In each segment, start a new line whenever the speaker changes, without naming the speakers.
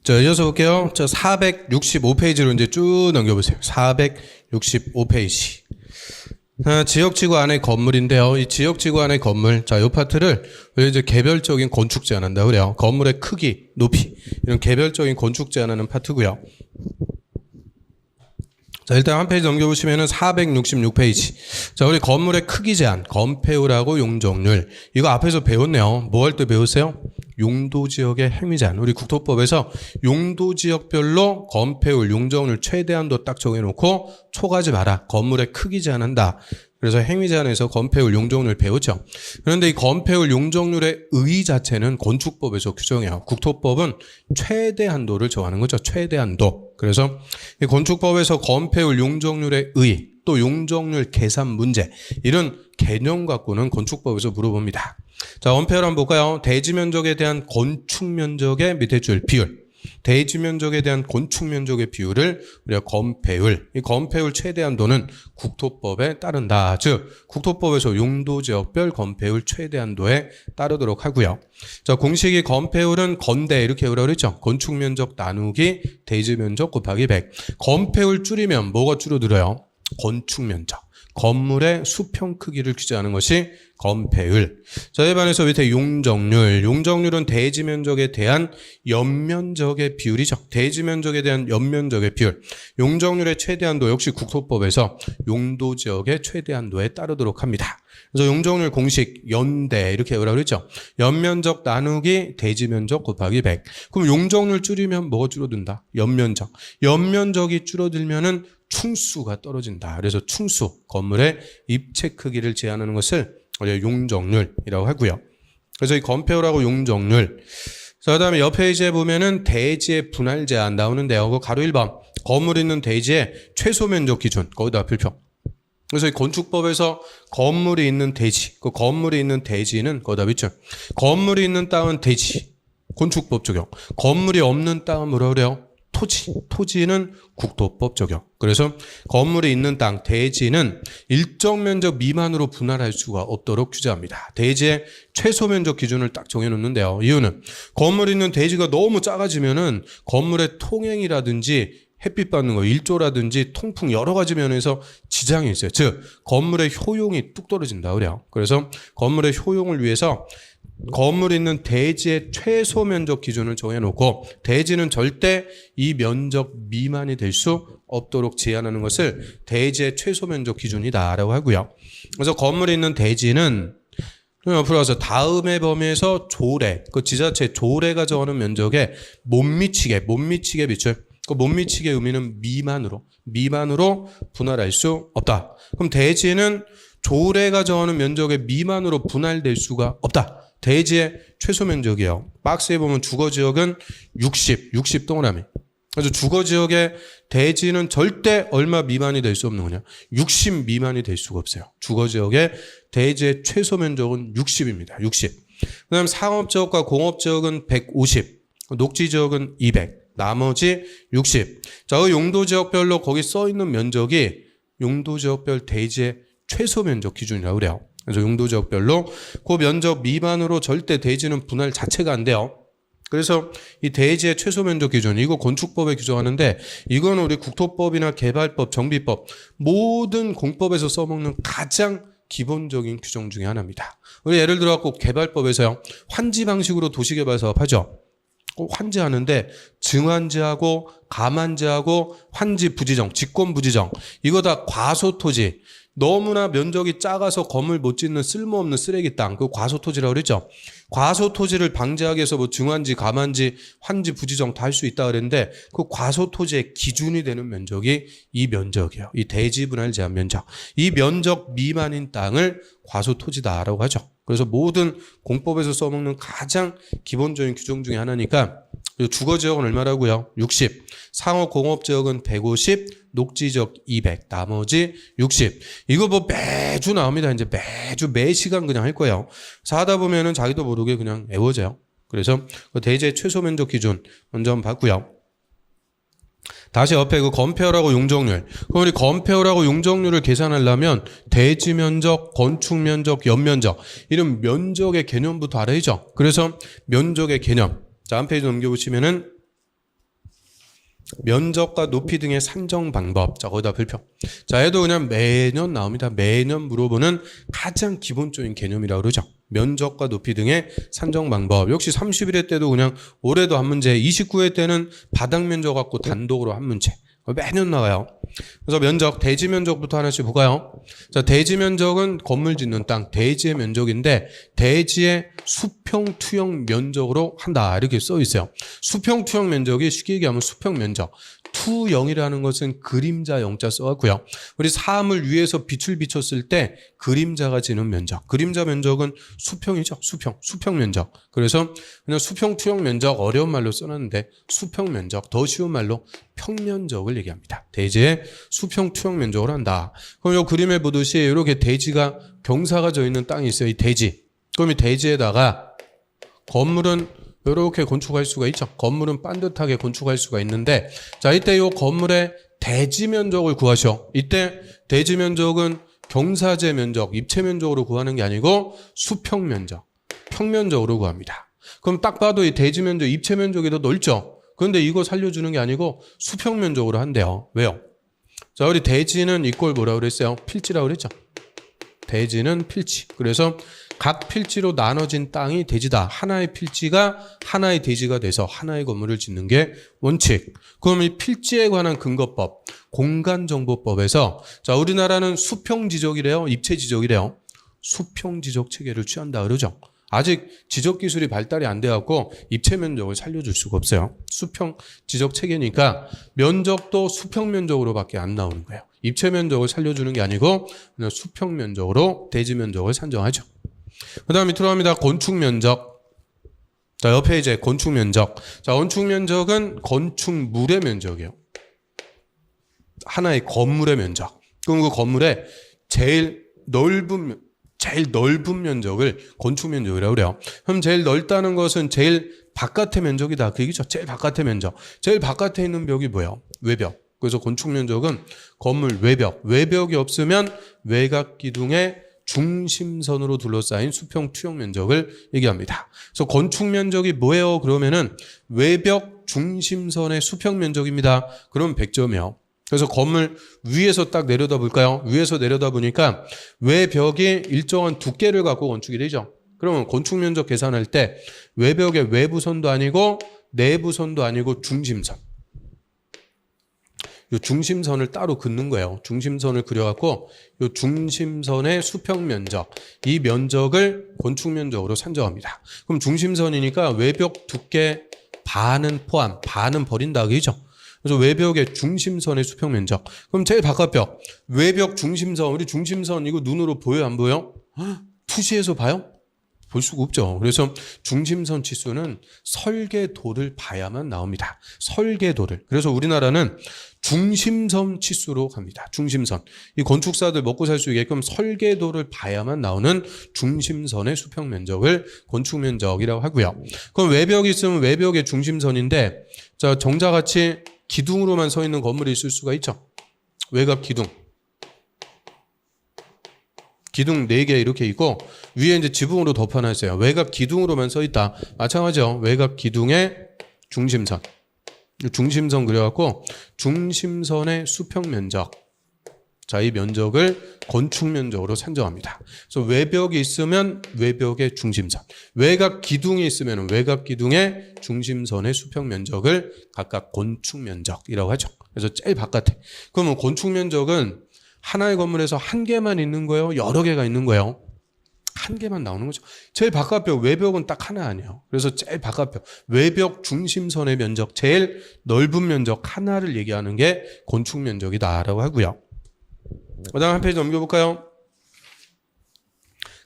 자, 이어서 볼게요. 저 465페이지로 이제 쭉 넘겨보세요. 465페이지. 지역지구 안의 건물인데요. 이 지역지구 안의 건물. 자, 이 파트를 이제 개별적인 건축 제한한다 그래요. 건물의 크기, 높이. 이런 개별적인 건축 제한하는 파트고요. 자, 일단 한 페이지 넘겨보시면은 466페이지. 자, 우리 건물의 크기 제한, 건폐율하고 용적률. 이거 앞에서 배웠네요. 뭐 할 때 배웠어요? 용도지역의 행위 제한. 우리 국토법에서 용도지역별로 건폐율, 용적률 최대한도 딱 정해놓고 초과하지 마라. 건물의 크기 제한한다. 그래서 행위 제한에서 건폐율, 용적률 배웠죠. 그런데 이 건폐율, 용적률의 의 자체는 건축법에서 규정해요. 국토법은 최대한도를 정하는 거죠. 최대한도. 그래서 이 건축법에서 건폐율, 용적률의 의, 또 용적률 계산 문제 이런 개념 갖고는 건축법에서 물어봅니다. 자, 원폐율 한번 볼까요? 대지 면적에 대한 건축 면적의 밑에 줄 비율. 대지 면적에 대한 건축 면적의 비율을 우리가 건폐율, 이 건폐율 최대한도는 국토법에 따른다. 즉, 국토법에서 용도지역별 건폐율 최대한도에 따르도록 하고요. 자, 공식이 건폐율은 건대 이렇게 외우라고 그랬죠. 건축 면적 나누기 대지 면적 곱하기 100. 건폐율 줄이면 뭐가 줄어들어요? 건축 면적. 건물의 수평 크기를 규제하는 것이 건폐율. 자, 이에 반해서 밑에 용적률. 용적률은 대지 면적에 대한 연면적의 비율이죠. 대지 면적에 대한 연면적의 비율. 용적률의 최대한도 역시 국토법에서 용도지역의 최대한도에 따르도록 합니다. 그래서 용적률 공식 연대 이렇게 외우라고 그랬죠. 연면적 나누기 대지 면적 곱하기 100. 그럼 용적률 줄이면 뭐가 줄어든다? 연면적. 연면적이 줄어들면은 충수가 떨어진다. 그래서 충수, 건물의 입체 크기를 제한하는 것을 용적률이라고 하고요. 그래서 이 건폐율하고 용적률. 자, 그 다음에 옆 페이지에 보면은 대지의 분할 제한 나오는데요. 그 가로 1번. 건물 있는 대지의 최소 면적 기준. 거기다 필표. 그래서 이 건축법에서 건물이 있는 대지, 그 건물이 있는 대지는 거기다 필표. 건물이 있는 땅은 대지. 건축법 적용. 건물이 없는 땅은 뭐라 그래요? 토지. 토지는 국토법 적용. 그래서 건물이 있는 땅, 대지는 일정 면적 미만으로 분할할 수가 없도록 규제합니다. 대지의 최소 면적 기준을 딱 정해놓는데요. 이유는 건물이 있는 대지가 너무 작아지면은 건물의 통행이라든지 햇빛 받는 거, 일조라든지 통풍 여러 가지 면에서 지장이 있어요. 즉, 건물의 효용이 뚝 떨어진다 그래요. 그래서 건물의 효용을 위해서 건물이 있는 대지의 최소 면적 기준을 정해놓고 대지는 절대 이 면적 미만이 될 수 없도록 제한하는 것을 대지의 최소 면적 기준이다라고 하고요. 그래서 건물이 있는 대지는 앞으로 와서 다음의 범위에서 조례, 그 지자체 조례가 정하는 면적에 못 미치게 비출. 그 못 미치게 의미는 미만으로 분할할 수 없다. 그럼 대지는 조례가 정하는 면적의 미만으로 분할될 수가 없다. 대지의 최소 면적이에요. 박스에 보면 주거지역은 60 동그라미. 그래서 주거지역의 대지는 절대 얼마 미만이 될 수 없는 거냐. 60 미만이 될 수가 없어요. 주거지역의 대지의 최소 면적은 60입니다. 60. 그 다음 상업지역과 공업지역은 150. 녹지지역은 200. 나머지 60. 자, 그 용도지역별로 거기 써 있는 면적이 용도지역별 대지의 최소 면적 기준이라고 그래요. 그래서 용도지역별로 그 면적 미만으로 절대 대지는 분할 자체가 안 돼요. 그래서 이 대지의 최소 면적 기준, 이거 건축법에 규정하는데 이건 우리 국토법이나 개발법, 정비법 모든 공법에서 써먹는 가장 기본적인 규정 중에 하나입니다. 우리 예를 들어 갖고 개발법에서요. 환지 방식으로 도시개발 사업 하죠. 환지하는데 증환지하고 감환지하고 환지 부지정, 직권 부지정 이거 다 과소토지. 너무나 면적이 작아서 건물 못 짓는 쓸모없는 쓰레기 땅, 그 과소토지라고 그랬죠. 과소토지를 방지하기 위해서 뭐 증환지, 감환지, 환지, 부지정 다 할 수 있다 그랬는데 그 과소토지의 기준이 되는 면적이 이 면적이에요. 이 대지 분할 제한 면적. 이 면적 미만인 땅을 과소토지다라고 하죠. 그래서 모든 공법에서 써먹는 가장 기본적인 규정 중에 하나니까 주거지역은 얼마라고요? 60. 상업공업지역은 150. 녹지지역 200. 나머지 60. 이거 뭐 매주 나옵니다. 이제 매 시간 그냥 할 거예요. 그래서 하다 보면은 자기도 모르게 그냥 애워져요. 그래서 그 대지의 최소 면적 기준 먼저 한번 봤고요. 다시 옆에 그 건폐율하고 용적률. 그럼 우리 건폐율하고 용적률을 계산하려면 대지 면적, 건축 면적, 연면적 이런 면적의 개념부터 알아야죠. 그래서 면적의 개념. 자, 한 페이지 넘겨보시면은 면적과 높이 등의 산정 방법. 자, 거기다 별표. 자, 얘도 그냥 매년 나옵니다. 매년 물어보는 가장 기본적인 개념이라고 그러죠. 면적과 높이 등의 산정 방법. 역시 31회 때도 그냥 올해도 한 문제, 29회 때는 바닥 면적 갖고 단독으로 한 문제. 매년 나와요. 그래서 면적, 대지 면적부터 하나씩 볼까요? 자, 대지 면적은 건물 짓는 땅, 대지의 면적인데 대지의 수평 투영 면적으로 한다. 이렇게 써 있어요. 수평 투영 면적이 쉽게 얘기하면 수평 면적. 투영이라는 것은 그림자 영자 써갖고요. 우리 사물 위에서 빛을 비췄을 때 그림자가 지는 면적. 그림자 면적은 수평이죠. 수평 면적. 그래서 그냥 수평 투영 면적 어려운 말로 써놨는데 수평 면적, 더 쉬운 말로 평면적을 얘기합니다. 대지의 수평 투영 면적을 한다. 그럼 이 그림에 보듯이 이렇게 대지가 경사가 져 있는 땅이 있어요. 이 대지. 그럼 이 대지에다가 건물은 이렇게 건축할 수가 있죠. 건물은 반듯하게 건축할 수가 있는데, 자, 이때 이 건물의 대지 면적을 구하셔. 이때 대지 면적은 경사제 면적, 입체 면적으로 구하는 게 아니고 수평 면적, 평면적으로 구합니다. 그럼 딱 봐도 이 대지 면적, 입체 면적이 더 넓죠. 그런데 이거 살려주는 게 아니고 수평 면적으로 한대요. 왜요? 자, 우리 대지는 이걸 뭐라고 그랬어요? 필지라고 그랬죠. 대지는 필지. 그래서 각 필지로 나눠진 땅이 대지다. 하나의 필지가 하나의 대지가 돼서 하나의 건물을 짓는 게 원칙. 그럼 이 필지에 관한 근거법, 공간정보법에서 자, 우리나라는 수평지적이래요? 입체지적이래요? 수평지적 체계를 취한다 그러죠. 아직 지적 기술이 발달이 안 돼갖고 입체 면적을 살려줄 수가 없어요. 수평 지적 체계니까 면적도 수평 면적으로밖에 안 나오는 거예요. 입체 면적을 살려주는 게 아니고 그냥 수평 면적으로 대지 면적을 산정하죠. 그다음 밑으로 갑니다. 건축 면적. 자, 옆에 이제 건축 면적. 자, 건축 면적은 건축물의 면적이에요. 하나의 건물의 면적. 그럼 그 건물의 제일 넓은 면적을 건축 면적이라고 그래요. 그럼 제일 넓다는 것은 제일 바깥의 면적이다. 그 얘기죠. 제일 바깥의 면적. 제일 바깥에 있는 벽이 뭐예요? 외벽. 그래서 건축 면적은 건물 외벽. 외벽이 없으면 외곽 기둥의 중심선으로 둘러싸인 수평 투영 면적을 얘기합니다. 그래서 건축 면적이 뭐예요? 그러면은 외벽 중심선의 수평 면적입니다. 그럼 100점이요. 그래서 건물 위에서 딱 내려다 볼까요? 위에서 내려다 보니까 외벽이 일정한 두께를 갖고 건축이 되죠. 그러면 건축 면적 계산할 때 외벽의 외부선도 아니고 내부선도 아니고 중심선. 이 중심선을 따로 긋는 거예요. 중심선을 그려갖고 이 중심선의 수평 면적, 이 면적을 건축 면적으로 산정합니다. 그럼 중심선이니까 외벽 두께 반은 포함, 반은 버린다 그죠? 그래서 외벽의 중심선의 수평 면적. 그럼 제일 바깥벽 외벽 중심선, 우리 중심선 이거 눈으로 보여요, 안 보여요? 투시해서 봐요? 볼 수가 없죠. 그래서 중심선 치수는 설계도를 봐야만 나옵니다. 설계도를. 그래서 우리나라는 중심선 치수로 갑니다. 중심선. 이 건축사들 먹고 살 수 있게끔 설계도를 봐야만 나오는 중심선의 수평 면적을 건축 면적이라고 하고요. 그럼 외벽이 있으면 외벽의 중심선인데, 자, 정자같이 기둥으로만 서 있는 건물이 있을 수가 있죠. 외곽 기둥. 기둥 4개 이렇게 있고 위에 이제 지붕으로 덮어놨어요. 외곽 기둥으로만 서 있다. 마찬가지죠. 외곽 기둥의 중심선. 중심선 그려갖고 중심선의 수평 면적. 자, 이 면적을 건축 면적으로 산정합니다. 그래서 외벽이 있으면 외벽의 중심선, 외곽 기둥이 있으면 외곽 기둥의 중심선의 수평 면적을 각각 건축 면적이라고 하죠. 그래서 제일 바깥에. 그러면 건축 면적은 하나의 건물에서 한 개만 있는 거예요? 여러 개가 있는 거예요? 한 개만 나오는 거죠. 제일 바깥벽, 외벽은 딱 하나 아니에요. 그래서 제일 바깥벽, 외벽 중심선의 면적, 제일 넓은 면적 하나를 얘기하는 게 건축 면적이다라고 하고요. 그 다음 한 페이지 넘겨볼까요?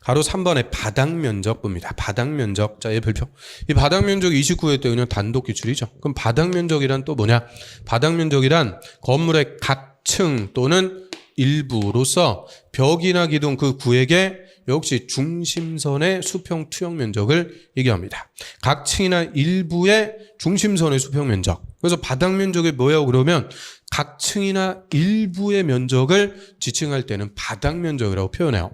가로 3번에 바닥 면적 봅니다. 바닥 면적. 자, 얘 별표. 이 바닥 면적이 29회 때 그냥 단독 기출이죠. 그럼 바닥 면적이란 또 뭐냐? 바닥 면적이란 건물의 각 층 또는 일부로서 벽이나 기둥 그 구에게 역시 중심선의 수평 투영 면적을 얘기합니다. 각 층이나 일부의 중심선의 수평 면적. 그래서 바닥 면적이 뭐예요? 그러면 각 층이나 일부의 면적을 지칭할 때는 바닥 면적이라고 표현해요.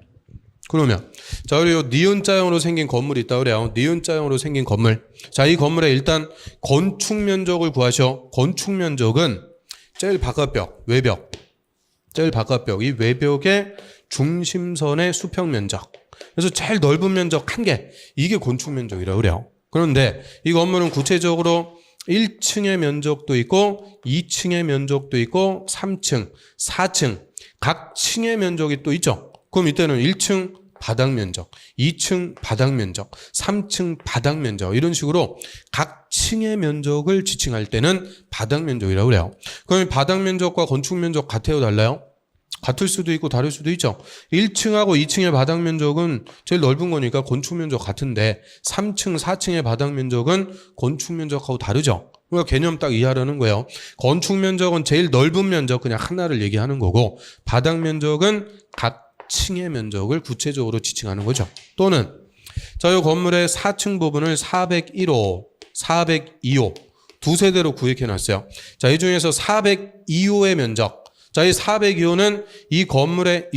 그러면 자, 우리 요 니은자형으로 생긴 건물이 있다 그래요. 니은자형으로 생긴 건물. 자, 이 건물에 일단 건축 면적을 구하셔. 건축 면적은 제일 바깥벽, 외벽. 제일 바깥벽, 이 외벽의 중심선의 수평 면적. 그래서 제일 넓은 면적 한 개. 이게 건축 면적이라고 그래요. 그런데 이 건물은 구체적으로 1층의 면적도 있고 2층의 면적도 있고 3층, 4층 각 층의 면적이 또 있죠. 그럼 이때는 1층 바닥 면적, 2층 바닥 면적, 3층 바닥 면적 이런 식으로 각 층의 면적을 지칭할 때는 바닥 면적이라고 그래요. 그럼 바닥 면적과 건축 면적 같아요, 달라요? 같을 수도 있고 다를 수도 있죠. 1층하고 2층의 바닥 면적은 제일 넓은 거니까 건축 면적 같은데 3층, 4층의 바닥 면적은 건축 면적하고 다르죠. 그러니까 개념 딱 이해하라는 거예요. 건축 면적은 제일 넓은 면적 그냥 하나를 얘기하는 거고 바닥 면적은 각 층의 면적을 구체적으로 지칭하는 거죠. 또는 자, 이 건물의 4층 부분을 401호, 402호 두 세대로 구획해 놨어요. 자, 이 중에서 402호의 면적. 자, 이 402호는 이 건물의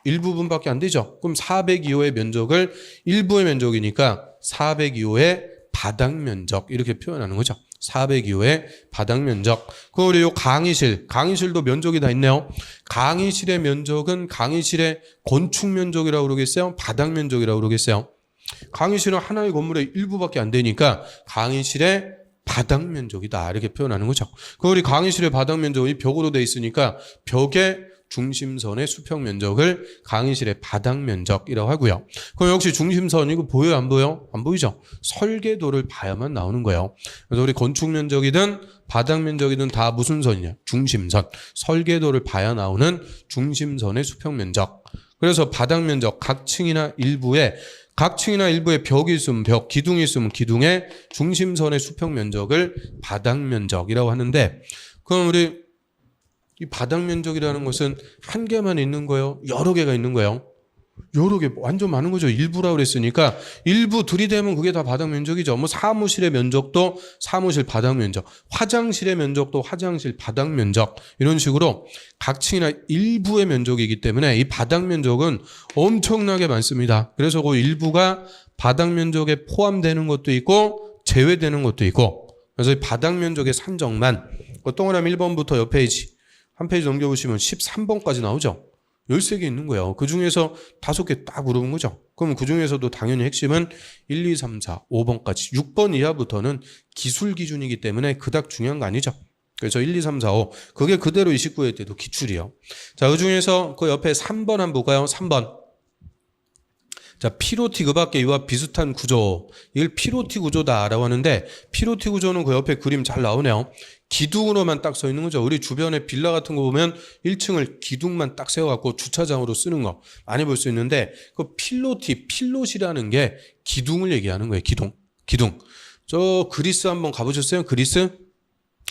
일부분밖에 안 되죠. 그럼 402호의 면적을 일부의 면적이니까 402호의 바닥 면적 이렇게 표현하는 거죠. 402호의 바닥 면적. 그리고 우리 요 강의실도 면적이 다 있네요. 강의실의 면적은 강의실의 건축 면적이라고 그러겠어요? 바닥 면적이라고 그러겠어요? 강의실은 하나의 건물의 일부밖에 안 되니까 강의실의 바닥 면적이다 이렇게 표현하는 거죠. 그 우리 강의실의 바닥 면적이 벽으로 돼 있으니까 벽의 중심선의 수평 면적을 강의실의 바닥 면적이라고 하고요. 그럼 역시 중심선 이거 보여요, 안 보여? 안 보이죠? 설계도를 봐야만 나오는 거예요. 그래서 우리 건축 면적이든 바닥 면적이든 다 무슨 선이냐? 중심선. 설계도를 봐야 나오는 중심선의 수평 면적. 그래서 바닥 면적 각 층이나 일부에 벽이 있으면 벽, 기둥이 있으면 기둥의 중심선의 수평 면적을 바닥 면적이라고 하는데, 그럼 우리 이 바닥 면적이라는 것은 한 개만 있는 거예요? 여러 개가 있는 거예요? 여러 개, 완전 많은 거죠. 일부라고 그랬으니까 일부 들이대면 그게 다 바닥 면적이죠. 뭐 사무실의 면적도 사무실 바닥 면적, 화장실의 면적도 화장실 바닥 면적 이런 식으로 각 층이나 일부의 면적이기 때문에 이 바닥 면적은 엄청나게 많습니다. 그래서 그 일부가 바닥 면적에 포함되는 것도 있고 제외되는 것도 있고, 그래서 이 바닥 면적의 산정만 동그라미 1번부터 옆 페이지 한 페이지 넘겨보시면 13번까지 나오죠. 13개 있는 거예요. 그 중에서 5개 딱 물어본 거죠. 그럼 그 중에서도 당연히 핵심은 1, 2, 3, 4, 5번까지 6번 이하부터는 기술 기준이기 때문에 그닥 중요한 거 아니죠. 그래서 1, 2, 3, 4, 5 그게 그대로 29회 때도 기출이에요. 자, 그 중에서 그 옆에 3번 한번 볼까요? 3번. 자, 피로티 그 밖에 이와 비슷한 구조. 이걸 피로티 구조다라고 하는데 피로티 구조는 그 옆에 그림 잘 나오네요. 기둥으로만 딱 서 있는 거죠. 우리 주변에 빌라 같은 거 보면 1층을 기둥만 딱 세워갖고 주차장으로 쓰는 거 많이 볼 수 있는데 그 필롯이라는 게 기둥을 얘기하는 거예요. 기둥. 저 그리스 한번 가보셨어요? 그리스?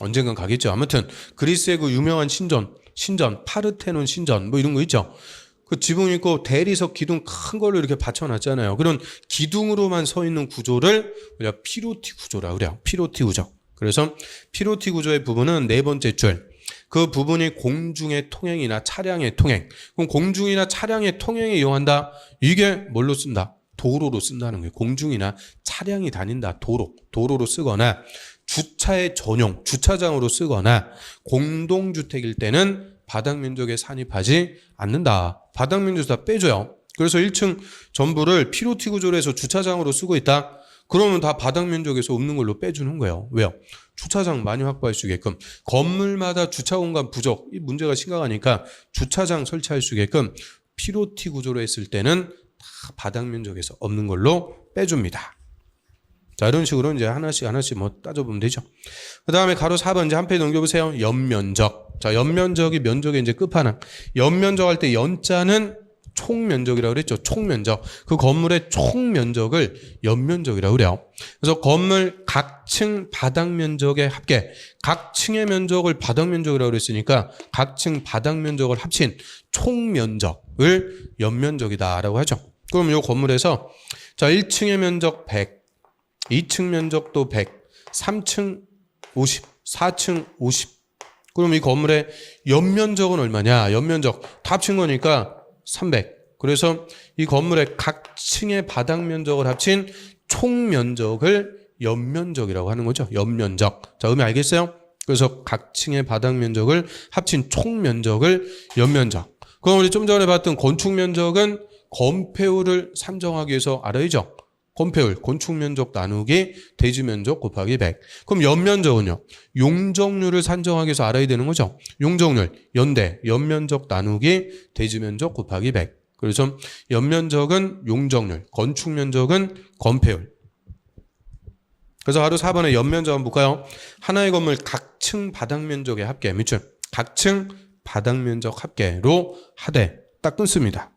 언젠간 가겠죠. 아무튼 그리스의 그 유명한 신전, 파르테논 신전 뭐 이런 거 있죠. 그 지붕 있고 대리석 기둥 큰 걸로 이렇게 받쳐놨잖아요. 그런 기둥으로만 서 있는 구조를 우리가 피로티 구조라고 그래요. 피로티 구조. 그래서 피로티 구조의 부분은 네 번째 줄. 그 부분이 공중의 통행이나 차량의 통행. 그럼 공중이나 차량의 통행에 이용한다. 이게 뭘로 쓴다? 도로로 쓴다는 거예요. 공중이나 차량이 다닌다. 도로로 쓰거나 주차의 전용, 주차장으로 쓰거나 공동주택일 때는 바닥 면적에 산입하지 않는다. 바닥 면적 다 빼줘요. 그래서 1층 전부를 피로티 구조로 해서 주차장으로 쓰고 있다. 그러면 다 바닥 면적에서 없는 걸로 빼주는 거예요. 왜요? 주차장 많이 확보할 수 있게끔. 건물마다 주차 공간 부족, 이 문제가 심각하니까 주차장 설치할 수 있게끔 피로티 구조로 했을 때는 다 바닥 면적에서 없는 걸로 빼줍니다. 자, 이런 식으로 이제 하나씩 뭐 따져보면 되죠. 그 다음에 가로 4번 이제 한 페이지 넘겨보세요. 연면적. 자, 연면적이 면적의 이제 끝판왕. 연면적 할 때 연자는 총면적이라고 그랬죠. 총면적. 그 건물의 총면적을 연면적이라고 그래요. 그래서 건물 각 층 바닥 면적의 합계. 각 층의 면적을 바닥 면적이라고 그랬으니까 각 층 바닥 면적을 합친 총면적을 연면적이다라고 하죠. 그럼 이 건물에서 자, 1층의 면적 100, 2층 면적도 100, 3층 50, 4층 50. 그럼 이 건물의 연면적은 얼마냐? 연면적 다 합친 거니까 300. 그래서 이 건물의 각 층의 바닥 면적을 합친 총 면적을 연면적이라고 하는 거죠. 연면적. 자, 의미 알겠어요? 그래서 각 층의 바닥 면적을 합친 총 면적을 연면적. 그럼 우리 좀 전에 봤던 건축 면적은 건폐율을 산정하기 위해서 알아야죠. 건폐율, 건축 면적 나누기 대지 면적 곱하기 100. 그럼 연면적은요? 용적률을 산정하기 위해서 알아야 되는 거죠. 용적률, 연대, 연면적 나누기 대지 면적 곱하기 100. 그래서 연면적은 용적률, 건축 면적은 건폐율. 그래서 바로 4번에 연면적 한번 볼까요? 하나의 건물 각 층 바닥 면적의 합계, 밑줄. 각 층 바닥 면적 합계로 하되 딱 끊습니다.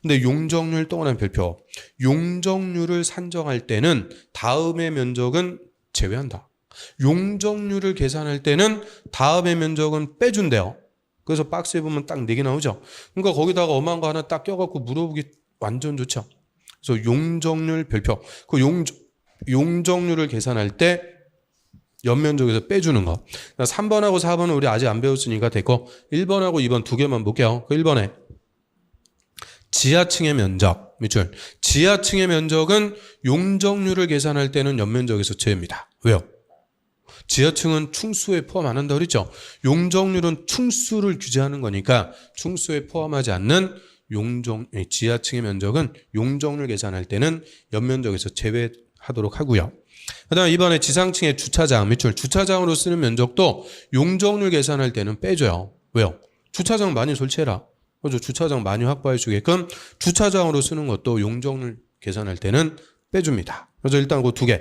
근데 용적률 동그라미 별표. 용적률을 산정할 때는 다음의 면적은 제외한다. 용적률을 계산할 때는 다음의 면적은 빼준대요. 그래서 박스에 보면 딱 4개 나오죠. 그러니까 거기다가 엄한 거 하나 딱 껴갖고 물어보기 완전 좋죠. 그래서 용적률 별표. 그 용적률을 계산할 때 연면적에서 빼주는 거. 3번하고 4번은 우리 아직 안 배웠으니까 됐고 1번하고 2번 두 개만 볼게요. 그 1번에 지하층의 면적, 밑줄. 지하층의 면적은 용적률을 계산할 때는 연면적에서 제외입니다. 왜요? 지하층은 충수에 포함 안 한다고 그랬죠. 용적률은 충수를 규제하는 거니까 충수에 포함하지 않는 지하층의 면적은 용적률 계산할 때는 연면적에서 제외하도록 하고요. 그 다음 이번에 지상층의 주차장, 밑줄. 주차장으로 쓰는 면적도 용적률 계산할 때는 빼줘요. 왜요? 주차장 많이 설치해라. 그렇죠. 주차장 많이 확보해 주게끔 주차장으로 쓰는 것도 용적률 계산할 때는 빼줍니다. 그래서 일단 그 두 개.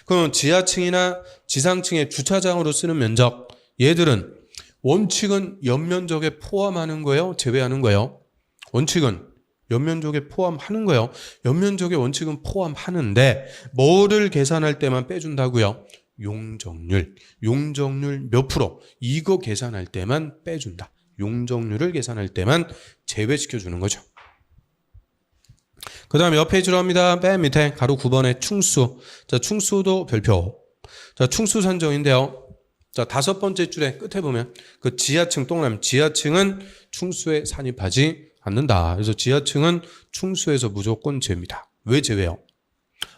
그럼 지하층이나 지상층의 주차장으로 쓰는 면적, 얘들은 원칙은 연면적에 포함하는 거예요? 제외하는 거예요? 원칙은 연면적에 포함하는 거예요. 연면적의 원칙은 포함하는데 뭐를 계산할 때만 빼준다고요? 용적률. 용적률 몇 프로? 이거 계산할 때만 빼준다. 용적률을 계산할 때만 제외시켜주는 거죠. 그 다음에 옆 페이지로 합니다. 맨 밑에 가로 9번에 충수. 자, 충수도 별표. 자, 충수 산정인데요. 자, 5번째 줄에 끝에 보면 그 지하층 동그라미. 지하층은 충수에 산입하지 않는다. 그래서 지하층은 충수에서 무조건 제외입니다. 왜 제외요?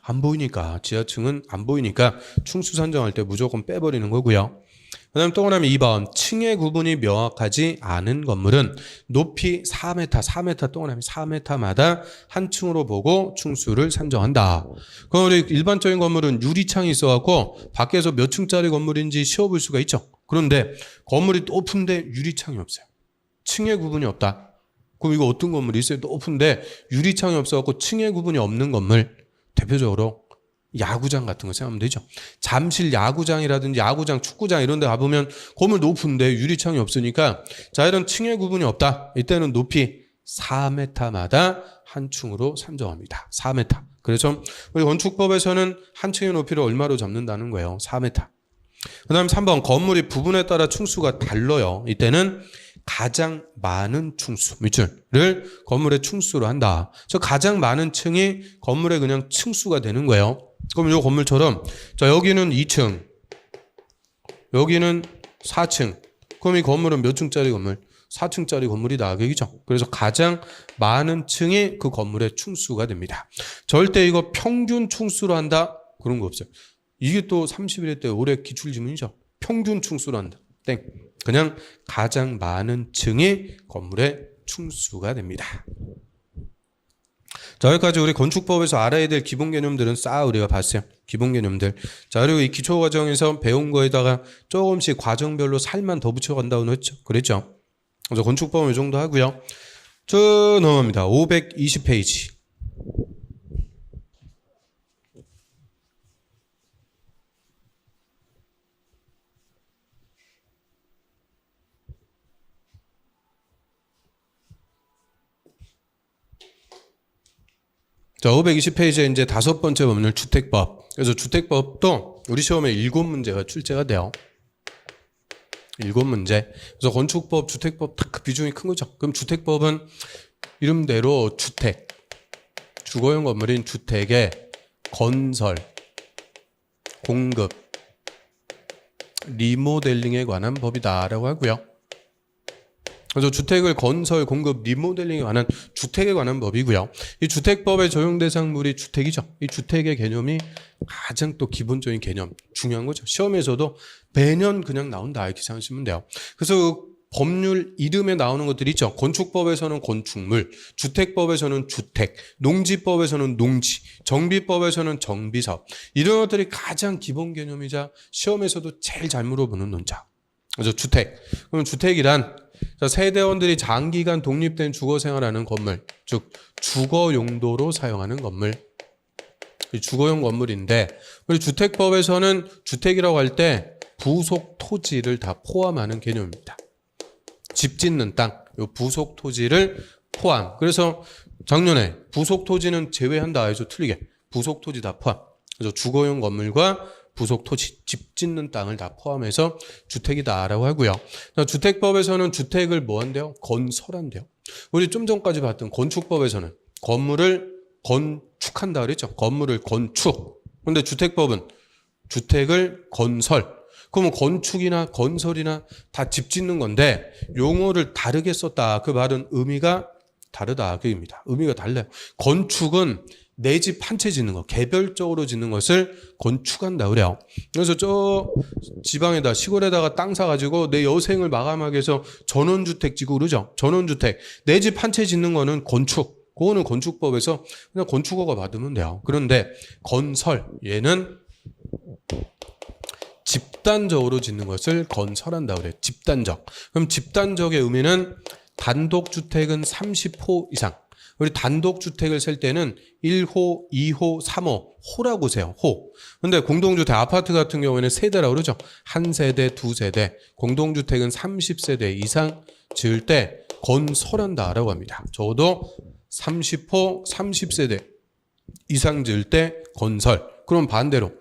안 보이니까. 지하층은 안 보이니까 충수 산정할 때 무조건 빼버리는 거고요. 그 다음 동그라미 2번. 층의 구분이 명확하지 않은 건물은 높이 4m 동그라미 4m마다 한 층으로 보고 층수를 산정한다. 그럼 우리 일반적인 건물은 유리창이 있어갖고 밖에서 몇 층짜리 건물인지 시험볼 수가 있죠. 그런데 건물이 높은데 유리창이 없어요. 층의 구분이 없다. 그럼 이거 어떤 건물이 있어요? 높은데 유리창이 없어갖고 층의 구분이 없는 건물. 대표적으로 야구장 같은 거 생각하면 되죠. 잠실 야구장이라든지 야구장, 축구장 이런 데 가보면 건물 높은데 유리창이 없으니까 자, 이런 층의 구분이 없다. 이때는 높이 4m마다 한 층으로 산정합니다. 4m. 그래서 우리 건축법에서는 한 층의 높이를 얼마로 잡는다는 거예요. 4m. 그 다음 3번. 건물이 부분에 따라 층수가 달라요. 이때는 가장 많은 층수, 밑줄을 건물의 층수로 한다. 그래서 가장 많은 층이 건물의 그냥 층수가 되는 거예요. 그럼 이 건물처럼 자, 여기는 2층, 여기는 4층. 그럼 이 건물은 몇 층짜리 건물? 4층짜리 건물이다. 그죠? 그래서 가장 많은 층이 그 건물의 층수가 됩니다. 절대 이거 평균 층수로 한다? 그런 거 없어요. 이게 또 31회 때 올해 기출지문이죠. 평균 층수로 한다. 땡. 그냥 가장 많은 층이 건물의 층수가 됩니다. 자, 여기까지 우리 건축법에서 알아야 될 기본 개념들은 싹 우리가 봤어요. 기본 개념들. 자, 그리고 이 기초 과정에서 배운 거에다가 조금씩 과정별로 살만 더 붙여간다고 했죠. 그랬죠. 그래서 건축법은 이 정도 하고요. 쭉 넘어갑니다. 520페이지. 자, 520페이지에 이제 5번째 법률 주택법. 그래서 주택법도 우리 시험에 7문제가 출제가 돼요. 7문제. 그래서 건축법, 주택법 딱 그 비중이 큰 거죠. 그럼 주택법은 이름대로 주택, 주거용 건물인 주택의 건설, 공급, 리모델링에 관한 법이다라고 하고요. 그래서 주택을 건설, 공급, 리모델링에 관한 주택에 관한 법이고요. 이 주택법의 적용 대상물이 주택이죠. 이 주택의 개념이 가장 또 기본적인 개념, 중요한 거죠. 시험에서도 매년 그냥 나온다 이렇게 생각하시면 돼요. 그래서 법률 이름에 나오는 것들이 있죠. 건축법에서는 건축물, 주택법에서는 주택, 농지법에서는 농지, 정비법에서는 정비사업. 이런 것들이 가장 기본 개념이자 시험에서도 제일 잘 물어보는 논자. 그래서 주택. 그럼 주택이란 세대원들이 장기간 독립된 주거 생활하는 건물, 즉 주거 용도로 사용하는 건물. 주거용 건물인데 우리 주택법에서는 주택이라고 할 때 부속 토지를 다 포함하는 개념입니다. 집 짓는 땅, 요 부속 토지를 포함. 그래서 작년에 부속 토지는 제외한다 해서 틀리게 부속 토지 다 포함. 그래서 주거용 건물과 부속 토지, 집 짓는 땅을 다 포함해서 주택이다라고 하고요. 주택법에서는 주택을 뭐 한대요? 건설한대요. 우리 좀 전까지 봤던 건축법에서는 건물을 건축한다 그랬죠. 건물을 건축. 그런데 주택법은 주택을 건설. 그러면 건축이나 건설이나 다 집 짓는 건데 용어를 다르게 썼다. 그 말은 의미가 다르다. 그 의미입니다. 의미가 달라요. 건축은 내 집 한 채 짓는 거, 개별적으로 짓는 것을 건축한다 그래요. 그래서 저 지방에다 시골에다가 땅 사가지고 내 여생을 마감하기 위해서 전원주택 짓고 그러죠. 전원주택. 내 집 한 채 짓는 거는 건축. 그거는 건축법에서 그냥 건축허가 받으면 돼요. 그런데 건설, 얘는 집단적으로 짓는 것을 건설한다 그래요. 집단적. 그럼 집단적의 의미는 단독주택은 30호 이상. 우리 단독주택을 셀 때는 1호, 2호, 3호, 호라고 세요. 호. 근데 공동주택, 아파트 같은 경우에는 세대라고 그러죠. 한 세대, 두 세대. 공동주택은 30세대 이상 지을 때 건설한다라고 합니다. 적어도 30호, 30세대 이상 지을 때 건설. 그럼 반대로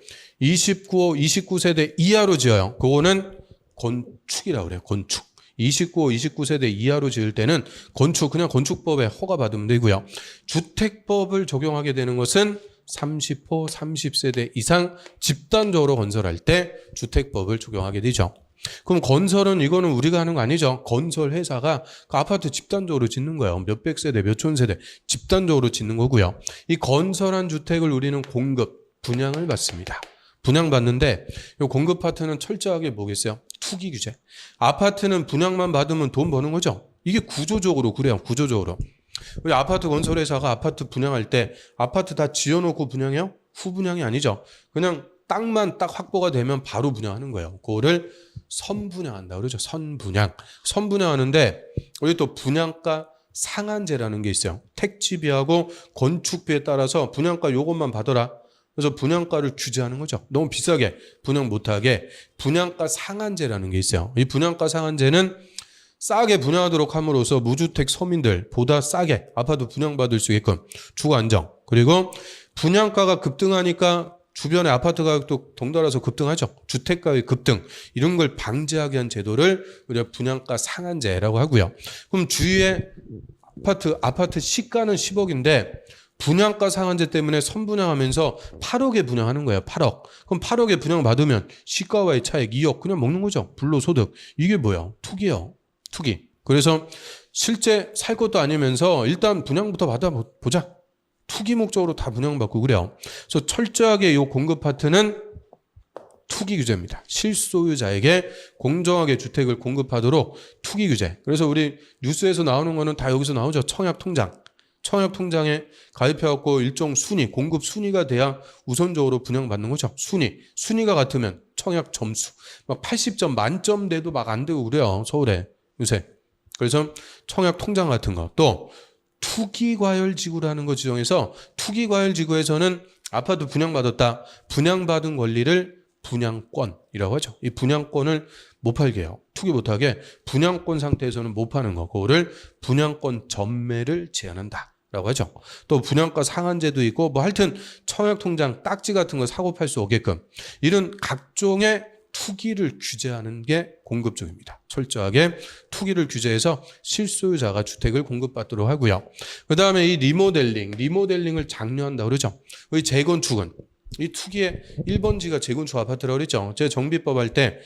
29호, 29세대 이하로 지어요. 그거는 건축이라고 그래요. 건축. 29호, 29세대 이하로 지을 때는 건축, 그냥 건축법에 허가 받으면 되고요. 주택법을 적용하게 되는 것은 30호, 30세대 이상 집단적으로 건설할 때 주택법을 적용하게 되죠. 그럼 건설은 이거는 우리가 하는 거 아니죠. 건설 회사가 그 아파트 집단적으로 짓는 거예요. 몇백 세대, 몇천 세대 집단적으로 짓는 거고요. 이 건설한 주택을 우리는 공급, 분양을 받습니다. 분양받는데 이 공급 파트는 철저하게 뭐겠어요? 투기 규제. 아파트는 분양만 받으면 돈 버는 거죠. 이게 구조적으로 그래요. 구조적으로. 우리 아파트 건설회사가 아파트 분양할 때 아파트 다 지어놓고 분양해요? 후분양이 아니죠. 그냥 땅만 딱 확보가 되면 바로 분양하는 거예요. 그거를 선분양한다 그러죠. 선분양. 선분양하는데 우리 또 분양가 상한제라는 게 있어요. 택지비하고 건축비에 따라서 분양가 요것만 받아라. 그래서 분양가를 규제하는 거죠. 너무 비싸게 분양 못하게 분양가 상한제라는 게 있어요. 이 분양가 상한제는 싸게 분양하도록 함으로써 무주택 서민들보다 싸게 아파트 분양받을 수 있게끔 주거 안정. 그리고 분양가가 급등하니까 주변의 아파트 가격도 덩달아서 급등하죠. 주택가의 급등. 이런 걸 방지하기 위한 제도를 우리가 분양가 상한제라고 하고요. 그럼 주위에 아파트 시가는 10억인데 분양가 상한제 때문에 선분양하면서 8억에 분양하는 거예요. 8억. 그럼 8억에 분양받으면 시가와의 차익 2억 그냥 먹는 거죠. 불로소득. 이게 뭐야? 투기예요. 투기. 그래서 실제 살 것도 아니면서 일단 분양부터 받아보자. 투기 목적으로 다 분양받고 그래요. 그래서 철저하게 이 공급 파트는 투기 규제입니다. 실소유자에게 공정하게 주택을 공급하도록 투기 규제. 그래서 우리 뉴스에서 나오는 거는 다 여기서 나오죠. 청약통장. 청약통장에 가입해갖고 일정 순위, 공급 순위가 돼야 우선적으로 분양받는 거죠. 순위가 같으면 청약 점수. 막 80점 만점 돼도 막 안 되고 그래요. 서울에 요새. 그래서 청약통장 같은 거. 또 투기과열지구라는 거 지정해서 투기과열지구에서는 아파트 분양받았다. 분양받은 권리를 분양권이라고 하죠. 이 분양권을 못 팔게 해요. 투기 못하게 분양권 상태에서는 못 파는 거. 그거를 분양권 전매를 제한한다. 라고 하죠. 또 분양가 상한제도 있고 뭐 하여튼 청약통장 딱지 같은 거 사고 팔 수 없게끔 이런 각종의 투기를 규제하는 게 공급 쪽입니다. 철저하게 투기를 규제해서 실소유자가 주택을 공급받도록 하고요. 그 다음에 이 리모델링을 장려한다 그러죠. 이 재건축은 이 투기의 1번지가 재건축 아파트라고 그랬죠. 제 정비법 할 때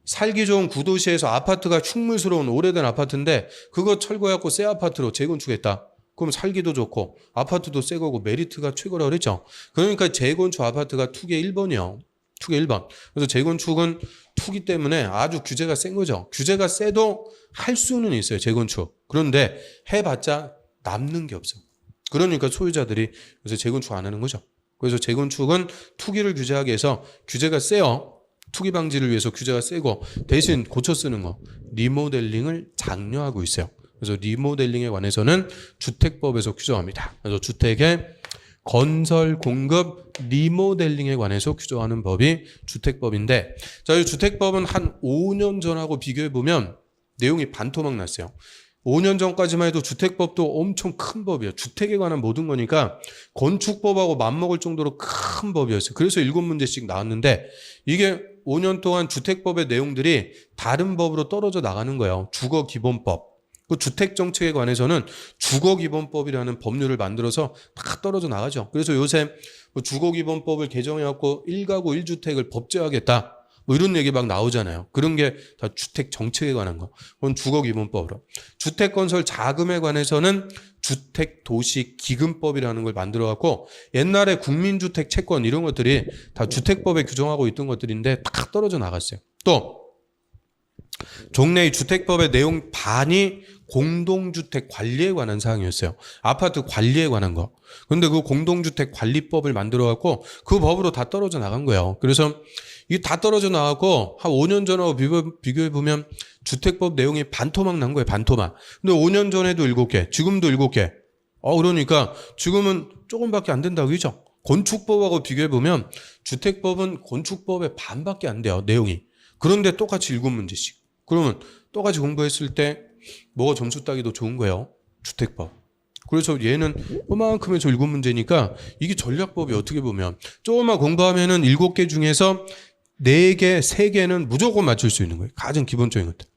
살기 좋은 구도시에서 아파트가 흉물스러운 오래된 아파트인데 그거 철거해갖고 새 아파트로 재건축했다. 그럼 살기도 좋고 아파트도 새 거고 메리트가 최고라고 그랬죠. 그러니까 재건축 아파트가 투기 1번이요. 투기 1번. 그래서 재건축은 투기 때문에 아주 규제가 센 거죠. 규제가 세도 할 수는 있어요. 재건축. 그런데 해봤자 남는 게 없어. 그러니까 소유자들이 요새 재건축 안 하는 거죠. 그래서 재건축은 투기를 규제하기 위해서 규제가 세요. 투기 방지를 위해서 규제가 세고 대신 고쳐 쓰는 거 리모델링을 장려하고 있어요. 그래서 리모델링에 관해서는 주택법에서 규정합니다. 그래서 주택의 건설, 공급, 리모델링에 관해서 규정하는 법이 주택법인데 자, 이 주택법은 한 5년 전하고 비교해보면 내용이 반토막 났어요. 5년 전까지만 해도 주택법도 엄청 큰 법이에요. 주택에 관한 모든 거니까 건축법하고 맞먹을 정도로 큰 법이었어요. 그래서 7문제씩 나왔는데 이게 5년 동안 주택법의 내용들이 다른 법으로 떨어져 나가는 거예요. 주거기본법. 그 주택정책에 관해서는 주거기본법이라는 법률을 만들어서 다 떨어져 나가죠. 그래서 요새 주거기본법을 개정해갖고 1가구 1주택을 법제화하겠다. 뭐 이런 얘기 막 나오잖아요. 그런 게 다 주택정책에 관한 거. 그건 주거기본법으로. 주택건설 자금에 관해서는 주택도시기금법이라는 걸 만들어갖고 옛날에 국민주택 채권 이런 것들이 다 주택법에 규정하고 있던 것들인데 다 떨어져 나갔어요. 또 종래의 주택법의 내용 반이 공동주택 관리에 관한 사항이었어요. 아파트 관리에 관한 거. 그런데 그 공동주택 관리법을 만들어갖고 그 법으로 다 떨어져 나간 거예요. 그래서 이게 다 떨어져 나가고 한 5년 전하고 비교해보면 주택법 내용이 반토막 난 거예요. 반토막. 근데 5년 전에도 7개, 지금도 7개. 그러니까 지금은 조금밖에 안 된다고 그죠? 건축법하고 비교해보면 주택법은 건축법의 반밖에 안 돼요. 내용이. 그런데 똑같이 7문제씩. 그러면 똑같이 공부했을 때 뭐가 점수 따기도 좋은 거예요. 주택법. 그래서 얘는 요만큼 해서 7문제니까 이게 전략법이 어떻게 보면 조금만 공부하면은 7개 중에서 4개, 3개는 무조건 맞출 수 있는 거예요. 가장 기본적인 것들.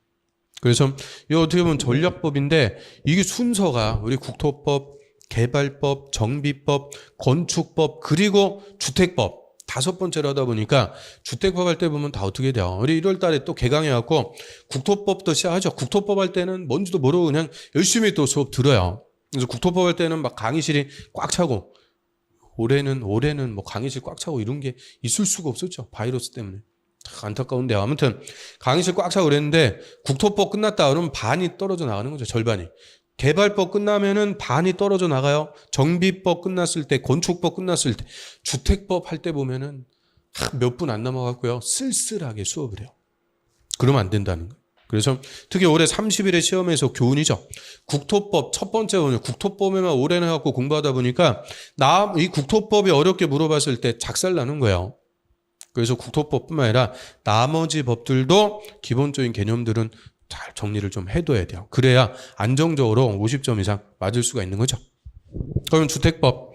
그래서 이거 어떻게 보면 전략법인데 이게 순서가 우리 국토법, 개발법, 정비법, 건축법 그리고 주택법 5번째로 하다 보니까 주택법 할 때 보면 다 어떻게 돼요. 우리 1월 달에 또 개강해갖고 국토법도 시작하죠. 국토법 할 때는 뭔지도 모르고 그냥 열심히 또 수업 들어요. 그래서 국토법 할 때는 막 강의실이 꽉 차고 올해는 뭐 강의실 꽉 차고 이런 게 있을 수가 없었죠. 바이러스 때문에. 안타까운데 아무튼 강의실 꽉 차고 그랬는데 국토법 끝났다 그러면 반이 떨어져 나가는 거죠. 절반이. 개발법 끝나면은 반이 떨어져 나가요. 정비법 끝났을 때, 건축법 끝났을 때, 주택법 할 때 보면은 몇 분 안 남아갖고요. 쓸쓸하게 수업을 해요. 그러면 안 된다는 거예요. 그래서 특히 올해 30일의 시험에서 교훈이죠. 국토법 첫 번째 오늘 국토법에만 오래 해갖고 공부하다 보니까 이 국토법이 어렵게 물어봤을 때 작살나는 거예요. 그래서 국토법뿐만 아니라 나머지 법들도 기본적인 개념들은 잘 정리를 좀 해둬야 돼요. 그래야 안정적으로 50점 이상 맞을 수가 있는 거죠. 그러면 주택법.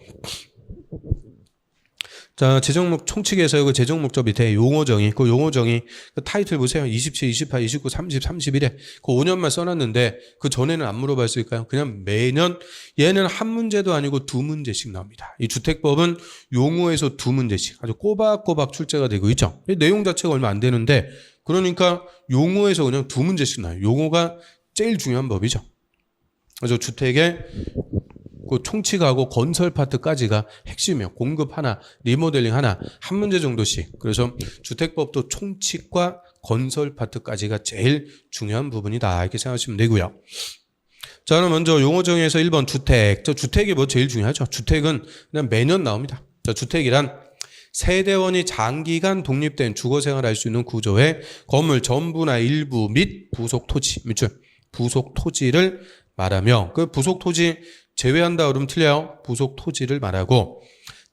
자, 재정목 총칙에서 그 재정목적 밑에 용어정의, 그 용어정의, 그 타이틀 보세요. 27, 28, 29, 30, 31에 그 5년만 써놨는데 그 전에는 안 물어봤을까요? 그냥 매년 얘는 한 문제도 아니고 2문제씩 나옵니다. 이 주택법은 용어에서 2문제씩 아주 꼬박꼬박 출제가 되고 있죠. 내용 자체가 얼마 안 되는데 그러니까 용어에서 그냥 2문제씩 나와요. 용어가 제일 중요한 법이죠. 그래서 주택의 그 총칙하고 건설 파트까지가 핵심이에요. 공급 하나, 리모델링 하나, 한 문제 정도씩. 그래서 주택법도 총칙과 건설 파트까지가 제일 중요한 부분이다. 이렇게 생각하시면 되고요. 자, 그럼 먼저 용어 정의에서 1번 주택. 주택이 뭐 제일 중요하죠. 주택은 그냥 매년 나옵니다. 자, 주택이란 세대원이 장기간 독립된 주거생활을 할 수 있는 구조의 건물 전부나 일부 및 부속 토지, 밑줄 부속 토지를 말하며 그 부속 토지 제외한다 그러면 틀려요. 부속 토지를 말하고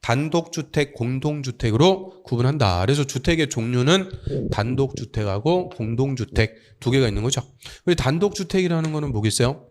단독주택, 공동주택으로 구분한다. 그래서 주택의 종류는 단독주택하고 공동주택 2개가 있는 거죠. 단독주택이라는 거는 뭐겠어요?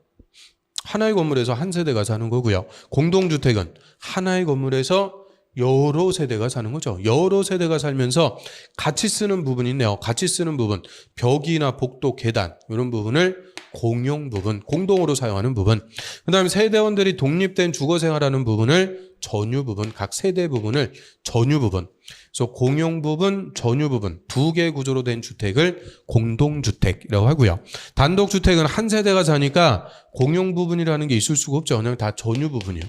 하나의 건물에서 한 세대가 사는 거고요. 공동주택은 하나의 건물에서 여러 세대가 사는 거죠. 여러 세대가 살면서 같이 쓰는 부분이 있네요. 같이 쓰는 부분, 벽이나 복도, 계단 이런 부분을 공용 부분, 공동으로 사용하는 부분. 그 다음에 세대원들이 독립된 주거생활하는 부분을 전유 부분, 각 세대 부분을 전유 부분. 그래서 공용 부분, 전유 부분 두 개 구조로 된 주택을 공동주택이라고 하고요. 단독주택은 한 세대가 사니까 공용 부분이라는 게 있을 수가 없죠. 그냥 다 전유 부분이에요.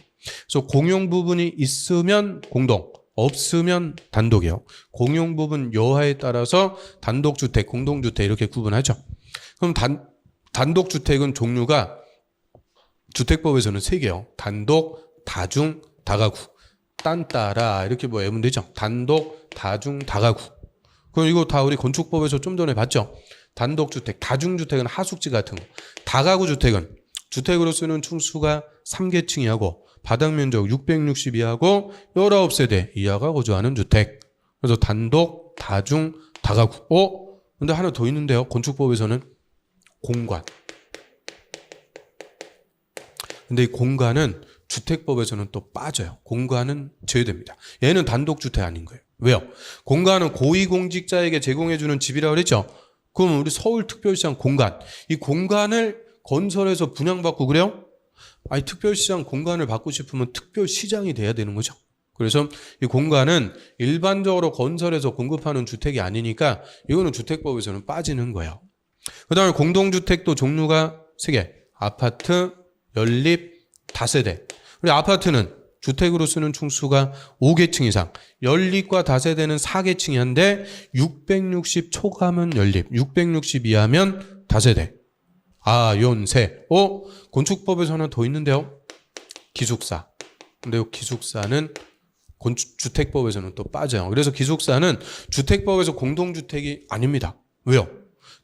그래서 공용 부분이 있으면 공동, 없으면 단독이에요. 공용 부분 여하에 따라서 단독주택, 공동주택 이렇게 구분하죠. 그럼 단독주택은 종류가 주택법에서는 3개요. 단독, 다중, 다가구. 딴따라 이렇게 뭐 외우면 되죠. 단독, 다중, 다가구. 그럼 이거 다 우리 건축법에서 좀 전에 봤죠. 단독주택, 다중주택은 하숙지 같은 거. 다가구 주택은 주택으로 쓰는 층수가 3계층이하고 바닥 면적 662하고 19세대 이하가 거주하는 주택. 그래서 단독, 다중, 다가구. 근데 하나 더 있는데요. 건축법에서는 공간. 근데 이 공간은 주택법에서는 또 빠져요. 공간은 제외됩니다. 얘는 단독주택 아닌 거예요. 왜요? 공간은 고위공직자에게 제공해주는 집이라고 그랬죠? 그럼 우리 서울특별시장 공간. 이 공간을 건설해서 분양받고 그래요? 아니, 특별시장 공간을 받고 싶으면 특별시장이 돼야 되는 거죠. 그래서 이 공간은 일반적으로 건설해서 공급하는 주택이 아니니까 이거는 주택법에서는 빠지는 거예요. 그 다음에 공동주택도 종류가 3개. 아파트, 연립, 다세대. 우리 아파트는 주택으로 쓰는 층수가 5계층 이상, 연립과 다세대는 4계층이 한데 660 초과하면 연립, 660 이하면 다세대. 연세. 건축법에서는 더 있는데요. 기숙사. 근데 이 기숙사는 주택법에서는 또 빠져요. 그래서 기숙사는 주택법에서 공동주택이 아닙니다. 왜요?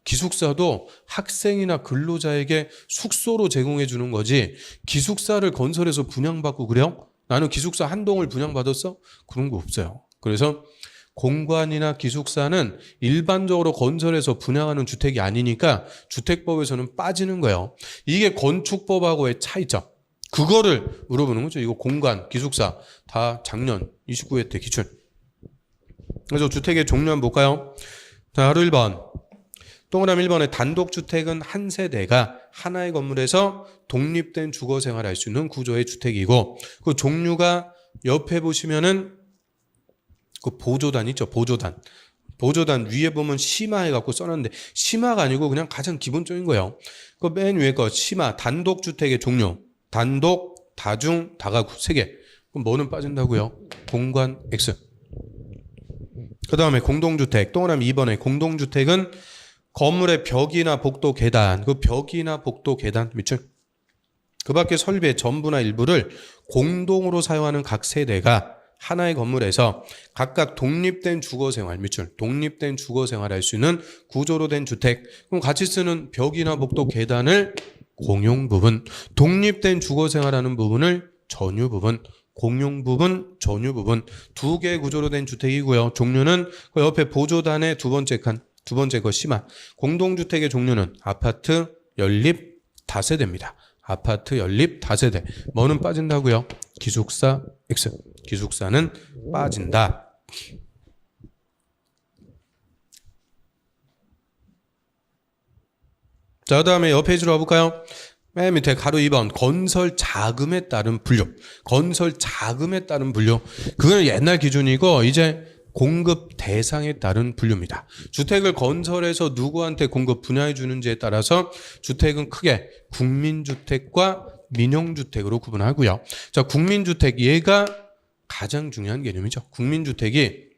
기숙사도 학생이나 근로자에게 숙소로 제공해 주는 거지 기숙사를 건설해서 분양받고 그래요? 나는 기숙사 한 동을 분양받았어? 그런 거 없어요. 그래서 공관이나 기숙사는 일반적으로 건설해서 분양하는 주택이 아니니까 주택법에서는 빠지는 거예요. 이게 건축법하고의 차이점. 그거를 물어보는 거죠. 이거 공관, 기숙사 다 작년 29회 때 기출. 그래서 주택의 종류 한번 볼까요? 자, 하루 1번. 동그라미 1번에 단독주택은 한 세대가 하나의 건물에서 독립된 주거 생활할 수 있는 구조의 주택이고 그 종류가 옆에 보시면은 그 보조단 있죠. 보조단. 보조단 위에 보면 심화 해갖고 써놨는데 심화가 아니고 그냥 가장 기본적인 거예요. 그 맨 위에 거 심화 단독주택의 종류. 단독, 다중, 다가구 3개. 그럼 뭐는 빠진다고요? 공간 X. 그 다음에 공동주택. 동그라미 2번에 공동주택은 건물의 벽이나 복도 계단, 그 벽이나 복도 계단 밑줄. 그 밖에 설비의 전부나 일부를 공동으로 사용하는 각 세대가 하나의 건물에서 각각 독립된 주거생활 밑줄, 독립된 주거생활 할 수 있는 구조로 된 주택. 그럼 같이 쓰는 벽이나 복도 계단을 공용 부분, 독립된 주거생활하는 부분을 전유 부분, 공용 부분, 전유 부분 두 개의 구조로 된 주택이고요. 종류는 그 옆에 보조단의 두 번째 칸. 두 번째 거 심화. 공동주택의 종류는 아파트, 연립, 다세대입니다. 아파트, 연립, 다세대. 뭐는 빠진다고요? 기숙사 X. 기숙사는 빠진다. 자, 그 다음에 옆 페이지로 와볼까요? 맨 밑에 가로 2번 건설 자금에 따른 분류. 건설 자금에 따른 분류. 그건 옛날 기준이고 이제 공급 대상에 따른 분류입니다. 주택을 건설해서 누구한테 공급 분야해 주는지에 따라서 주택은 크게 국민주택과 민영주택으로 구분하고요. 자, 국민주택 얘가 가장 중요한 개념이죠. 국민주택이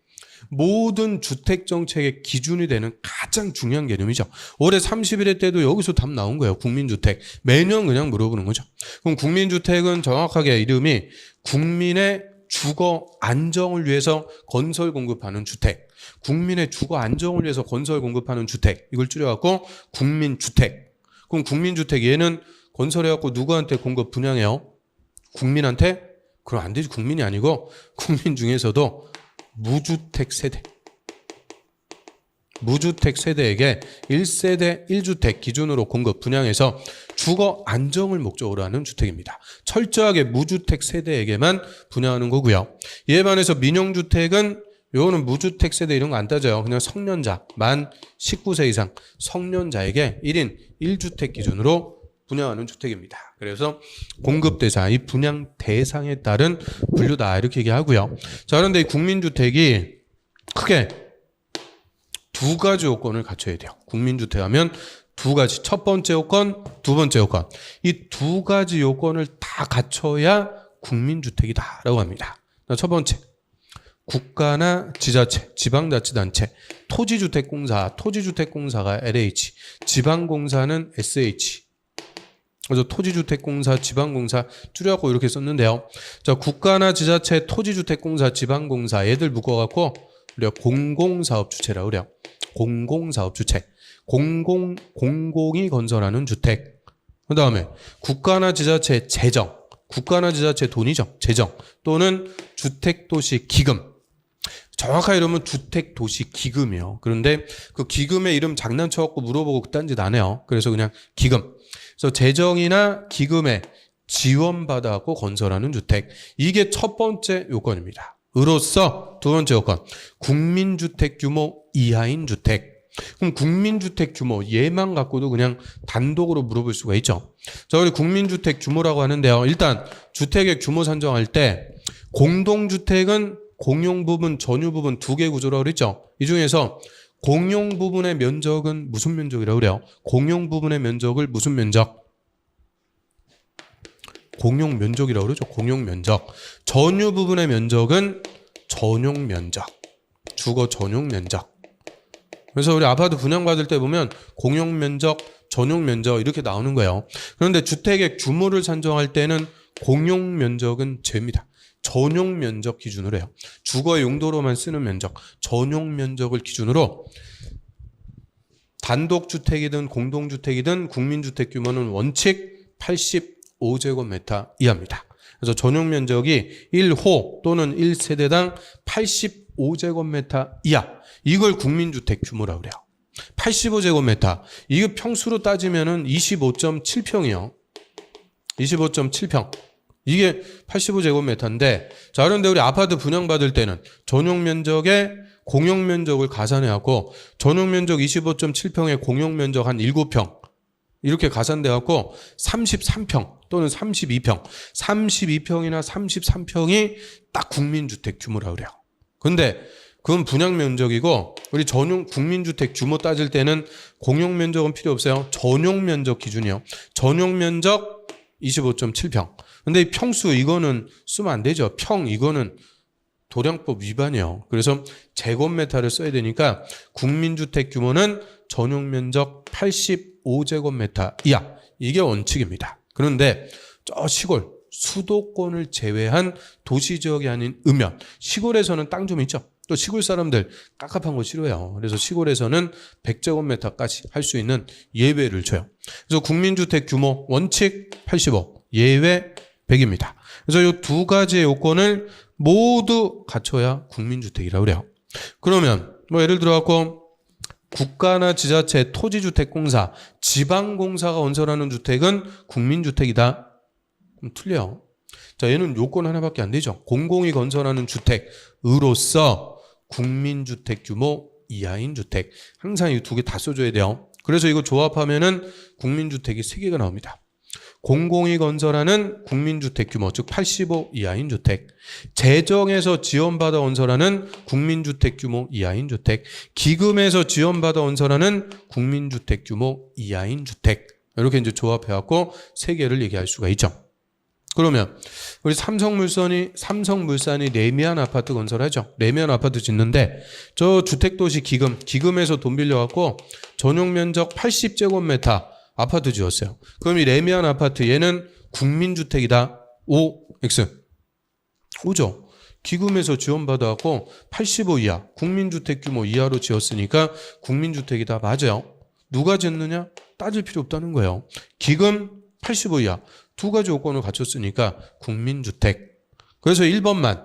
모든 주택정책의 기준이 되는 가장 중요한 개념이죠. 올해 31회 때도 여기서 답 나온 거예요. 국민주택. 매년 그냥 물어보는 거죠. 그럼 국민주택은 정확하게 이름이 국민의 주거 안정을 위해서 건설 공급하는 주택. 국민의 주거 안정을 위해서 건설 공급하는 주택. 이걸 줄여갖고 국민주택. 그럼 국민주택 얘는 건설해갖고 누구한테 공급 분양해요? 국민한테? 그럼 안 되지. 국민이 아니고 국민 중에서도 무주택 세대. 무주택 세대에게 1세대 1주택 기준으로 공급 분양해서 주거 안정을 목적으로 하는 주택입니다. 철저하게 무주택 세대에게만 분양하는 거고요. 이에 반해서 민영주택은 요거는 무주택 세대 이런 거 안 따져요. 그냥 성년자 만 19세 이상 성년자에게 1인 1주택 기준으로 분양하는 주택입니다. 그래서 공급 대상, 이 분양 대상에 따른 분류다 이렇게 얘기하고요. 자, 그런데 이 국민주택이 크게 두 가지 요건을 갖춰야 돼요. 국민주택 하면 두 가지. 첫 번째 요건, 두 번째 요건. 이 두 가지 요건을 다 갖춰야 국민주택이다라고 합니다. 첫 번째, 국가나 지자체, 지방자치단체, 토지주택공사가 LH, 지방공사는 SH. 그래서 토지주택공사, 지방공사 줄여갖고 이렇게 썼는데요. 자, 국가나 지자체, 토지주택공사, 지방공사 얘들 묶어갖고 우리가 공공사업주체라고 그래요. 공공사업주체. 공공이 건설하는 주택. 그 다음에 국가나 지자체 재정. 국가나 지자체 돈이죠. 재정. 또는 주택도시기금. 정확하게 이러면 주택도시기금이요. 그런데 그 기금의 이름 장난쳐갖고 물어보고 그딴 짓 안 해요. 그래서 그냥 기금. 그래서 재정이나 기금에 지원받아갖고 건설하는 주택. 이게 첫 번째 요건입니다. 으로써 두 번째 요건. 국민주택 규모 이하인 주택. 그럼 국민주택 규모 얘만 갖고도 그냥 단독으로 물어볼 수가 있죠. 자, 우리 국민주택 규모라고 하는데요. 일단 주택의 규모 산정할 때 공동주택은 공용 부분, 전유 부분 두 개 구조라고 그랬죠. 이 중에서 공용 부분의 면적은 무슨 면적이라고 그래요? 공용 부분의 면적을 무슨 면적? 공용 면적이라고 그러죠. 공용 면적. 전유 부분의 면적은 전용 면적. 주거 전용 면적. 그래서 우리 아파트 분양받을 때 보면 공용 면적, 전용 면적 이렇게 나오는 거예요. 그런데 주택의 규모를 산정할 때는 공용 면적은 제입니다. 전용 면적 기준으로 해요. 주거 용도로만 쓰는 면적, 전용 면적을 기준으로 단독주택이든 공동주택이든 국민주택 규모는 원칙 85제곱미터 이하입니다. 그래서 전용 면적이 1호 또는 1세대당 85제곱미터 이하. 이걸 국민주택 규모라고 그래요. 85제곱미터. 이거 평수로 따지면은 25.7평이요. 25.7평. 이게 85제곱미터인데, 자, 그런데 우리 아파트 분양받을 때는 전용 면적에 공용 면적을 가산해갖고, 전용 면적 25.7평에 공용 면적 한 7평. 이렇게 가산돼갖고 33평 또는 32평. 32평이나 33평이 딱 국민주택 규모라고 그래요. 근데 그건 분양 면적이고, 우리 전용 국민주택 규모 따질 때는 공용 면적은 필요 없어요. 전용 면적 기준이요. 전용 면적 25.7평. 근데 이 평수 이거는 쓰면 안 되죠. 이거는 도량법 위반이에요. 그래서 제곱미터를 써야 되니까 국민주택 규모는 전용 면적 85제곱미터 이하. 이게 원칙입니다. 그런데 저 시골 수도권을 제외한 도시지역이 아닌 읍면, 시골에서는 땅 좀 있죠. 또 시골 사람들 깝깝한 거 싫어해요. 그래서 시골에서는 100제곱미터까지 할 수 있는 예외를 줘요. 그래서 국민주택 규모 원칙 85, 예외 100입니다. 그래서 이 두 가지의 요건을 모두 갖춰야 국민주택이라고 그래요. 그러면 뭐 예를 들어 갖고 국가나 지자체, 토지주택공사, 지방공사가 건설하는 주택은 국민주택이다. 그럼 틀려요. 자, 얘는 요건 하나밖에 안 되죠. 공공이 건설하는 주택으로서 국민주택 규모 이하인 주택. 항상 이 두 개 다 써줘야 돼요. 그래서 이거 조합하면은 국민주택이 3개가 나옵니다. 공공이 건설하는 국민주택 규모, 즉 85 이하인 주택. 재정에서 지원받아 건설하는 국민주택 규모 이하인 주택. 기금에서 지원받아 건설하는 국민주택 규모 이하인 주택. 이렇게 이제 조합해갖고 3개를 얘기할 수가 있죠. 그러면 우리 삼성물산이 레미안 아파트 건설하죠. 레미안 아파트 짓는데 저 주택도시 기금에서 돈 빌려갖고 전용 면적 80제곱미터 아파트 지었어요. 그럼 이 레미안 아파트 얘는 국민주택이다. X. O죠. 기금에서 지원받아갖고 85 이하, 국민주택 규모 이하로 지었으니까 국민주택이다. 맞아요. 누가 짓느냐? 따질 필요 없다는 거예요. 기금 85 이하. 두 가지 요건을 갖췄으니까 국민주택. 그래서 1번만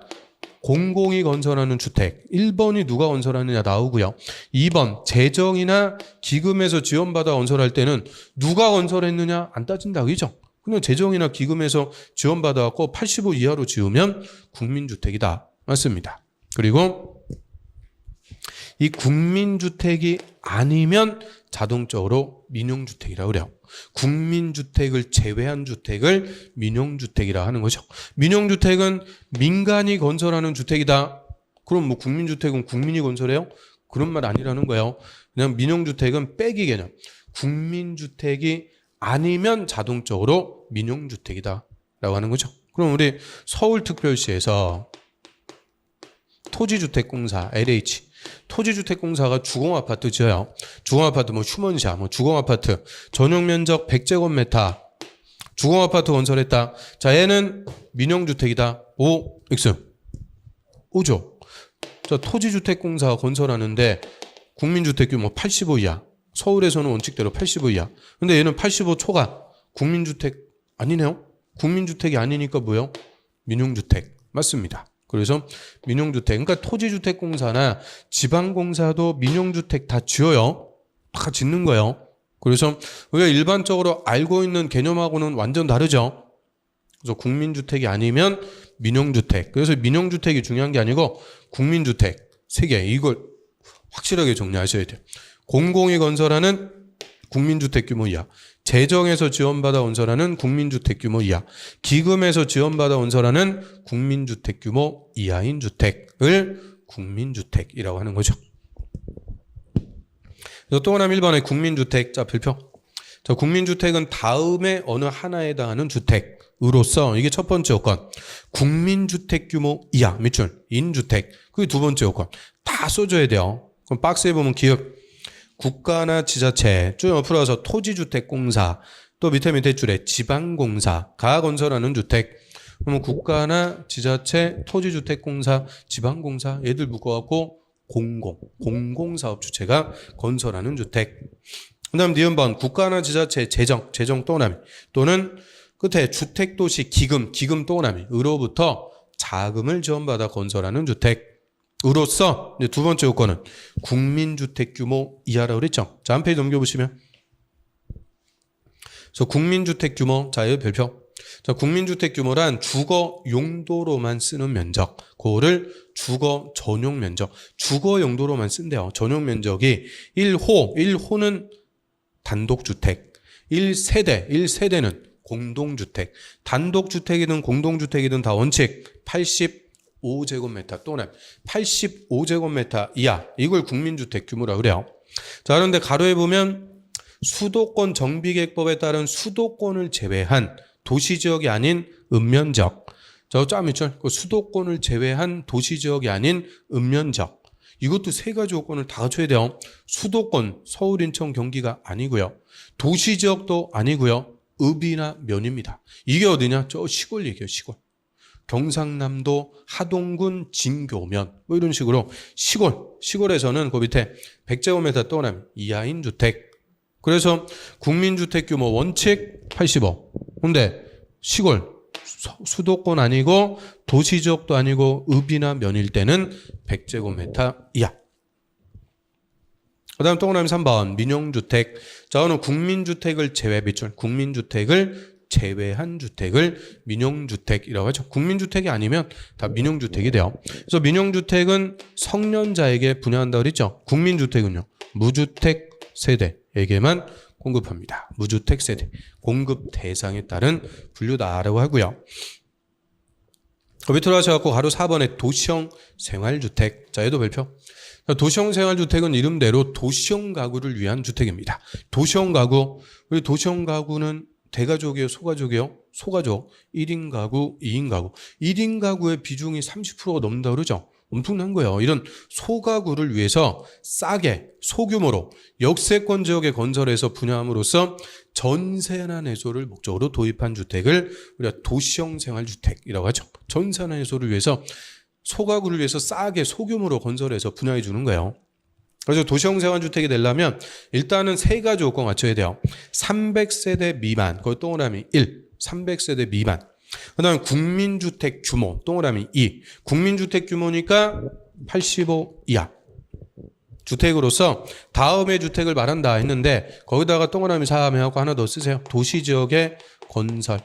공공이 건설하는 주택. 1번이 누가 건설하느냐 나오고요. 2번 재정이나 기금에서 지원받아 건설할 때는 누가 건설했느냐 안 따진다. 그죠? 그냥 재정이나 기금에서 지원받아 갖고 85 이하로 지으면 국민주택이다. 맞습니다. 그리고 이 국민주택이 아니면 자동적으로 민영주택이라고 그래요. 국민주택을 제외한 주택을 민영주택이라 하는 거죠. 민영주택은 민간이 건설하는 주택이다. 그럼 뭐 국민주택은 국민이 건설해요? 그런 말 아니라는 거예요. 그냥 민영주택은 빼기 개념. 국민주택이 아니면 자동적으로 민영주택이다 라고 하는 거죠. 그럼 우리 서울특별시에서 토지주택공사 LH 토지주택공사가 주공아파트 지어요. 주공아파트 뭐 휴먼샤 뭐 주공아파트 전용면적 100제곱미터 주공아파트 건설했다. 자, 얘는 민영주택이다. O, X. O죠. 자, 토지주택공사가 건설하는데 국민주택 규모 85 이하. 서울에서는 원칙대로 85 이하. 근데 얘는 85 초과. 국민주택 아니네요. 국민주택이 아니니까 뭐요? 민영주택. 맞습니다. 그래서 민영주택. 그러니까 토지주택공사나 지방공사도 민영주택 다 지어요. 다 짓는 거예요. 그래서 우리가 일반적으로 알고 있는 개념하고는 완전 다르죠. 그래서 국민주택이 아니면 민영주택. 그래서 민영주택이 중요한 게 아니고 국민주택 3개. 이걸 확실하게 정리하셔야 돼요. 공공이 건설하는 국민주택 규모 이하, 재정에서 지원받아 건설하는 국민주택 규모 이하, 기금에서 지원받아 건설하는 국민주택 규모 이하인 주택을 국민주택이라고 하는 거죠. 또 하나 1번에 국민주택. 자, 별표. 자, 국민주택은 다음에 어느 하나에 해당하는 주택으로서 이게 첫 번째 요건. 국민주택 규모 이하, 밑줄, 인주택. 그게 두 번째 요건. 다 써줘야 돼요. 그럼 박스에 보면 기업. 국가나 지자체, 쭉 옆으로 가서 토지주택공사, 또 밑에 줄에 지방공사가 건설하는 주택. 그러면 국가나 지자체, 토지주택공사, 지방공사 얘들 묶어갖고 공공사업 주체가 건설하는 주택. 그 다음 니은번 국가나 지자체 재정 또나미 또는 끝에 주택도시 기금 또나미으로부터 자금을 지원받아 건설하는 주택. 으로써 이제 두 번째 요건은 국민주택 규모 이하라고 그랬죠. 자, 한 페이지 넘겨보시면. 그래서 국민주택 규모, 자, 여기 별표. 자, 국민주택 규모란 주거 용도로만 쓰는 면적. 그거를 주거 전용 면적. 주거 용도로만 쓴대요. 전용 면적이 1호는 단독주택. 1세대는 공동주택. 단독주택이든 공동주택이든 다 원칙 85제곱미터 또는 85제곱미터 이하. 이걸 국민주택 규모라고 그래요. 자, 그런데 가로에 보면 수도권 정비계획법에 따른 수도권을 제외한 도시지역이 아닌 읍면적. 저 짬이죠. 그 수도권을 제외한 도시지역이 아닌 읍면적. 이것도 세 가지 요건을 다 갖춰야 돼요. 수도권, 서울, 인천, 경기가 아니고요. 도시지역도 아니고요. 읍이나 면입니다. 이게 어디냐? 저 시골 얘기예요, 시골. 경상남도 하동군 진교면 뭐 이런 식으로 시골에서는 그 밑에 100제곱미터 또는 이하인 주택. 그래서 국민주택 규모 원칙 85. 근데 시골 수도권 아니고 도시지역도 아니고 읍이나 면일 때는 100제곱미터 이하. 그 다음 동그라미 3번 민영주택. 자, 오늘 국민주택을 제외 비출 국민주택을 제외한 주택을 민영주택이라고 하죠. 국민주택이 아니면 다 민영주택이 돼요. 그래서 민영주택은 성년자에게 분양한다고 그랬죠. 국민주택은요. 무주택 세대에게만 공급합니다. 무주택 세대. 공급 대상에 따른 분류다라고 하고요. 밑으로 하셔갖고 가로 4번에 도시형 생활주택. 자, 얘도 별표. 도시형 생활주택은 이름대로 도시형 가구를 위한 주택입니다. 도시형 가구. 우리 도시형 가구는 대가족이에요? 소가족이에요? 소가족. 1인 가구, 2인 가구. 1인 가구의 비중이 30%가 넘는다 그러죠? 엄청난 거예요. 이런 소가구를 위해서 싸게 소규모로 역세권 지역에 건설해서 분양함으로써 전세나 내소를 목적으로 도입한 주택을 우리가 도시형 생활주택이라고 하죠. 전세나 내소를 위해서 소가구를 위해서 싸게 소규모로 건설해서 분양해 주는 거예요. 그래서 도시형 생활주택이 되려면 일단은 세 가지 요건 갖춰야 돼요. 300세대 미만, 그거 동그라미 1, 300세대 미만. 그 다음에 국민주택 규모, 동그라미 2. 국민주택 규모니까 85 이하. 주택으로서 다음의 주택을 말한다 했는데 거기다가 동그라미 4 하고 하나 더 쓰세요. 도시지역의 건설.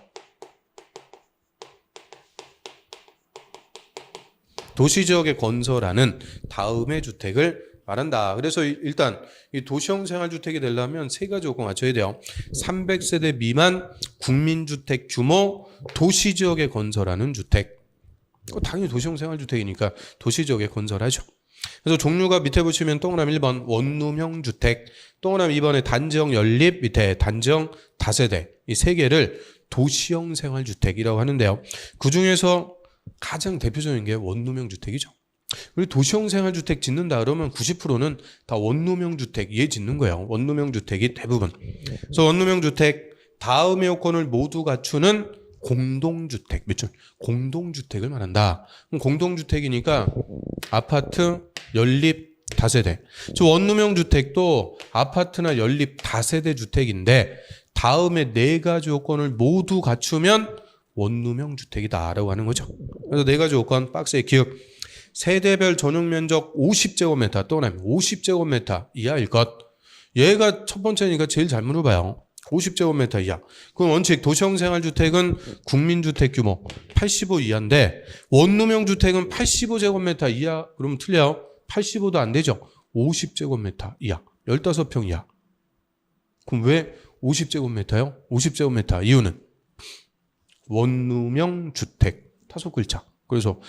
도시지역에 건설하는 다음의 주택을 말한다. 그래서 일단 이 도시형 생활주택이 되려면 세 가지 요건 갖춰야 돼요. 300세대 미만 국민주택 규모 도시지역에 건설하는 주택. 당연히 도시형 생활주택이니까 도시지역에 건설하죠. 그래서 종류가 밑에 보시면 동그라미 1번 원룸형 주택, 동그라미 2번에 단지형 연립, 밑에 단지형 다세대, 이 세 개를 도시형 생활주택이라고 하는데요. 그중에서 가장 대표적인 게 원룸형 주택이죠. 우리 도시형 생활주택 짓는다 그러면 90%는 다 원룸형 주택 얘 짓는 거예요. 원룸형 주택이 대부분. 그래서 원룸형 주택 다음의 요건을 모두 갖추는 공동주택, 몇 줄? 공동주택을 말한다. 그럼 공동주택이니까 아파트, 연립, 다세대. 저 원룸형 주택도 아파트나 연립, 다세대 주택인데 다음에 네 가지 요건을 모두 갖추면 원룸형 주택이다라고 하는 거죠. 그래서 네 가지 요건 박스에 기억. 세대별 전용 면적 50제곱미터 또는 50제곱미터 이하일 것. 얘가 첫 번째니까 제일 잘 물어봐요. 50제곱미터 이하. 그럼 원칙 도시형 생활주택은 국민주택 규모 85 이하인데 원룸형 주택은 85제곱미터 이하. 그러면 틀려요. 85도 안 되죠. 50제곱미터 이하. 15평 이하. 그럼 왜 50제곱미터요? 50제곱미터 이유는 원룸형 주택. 5글자. 그래서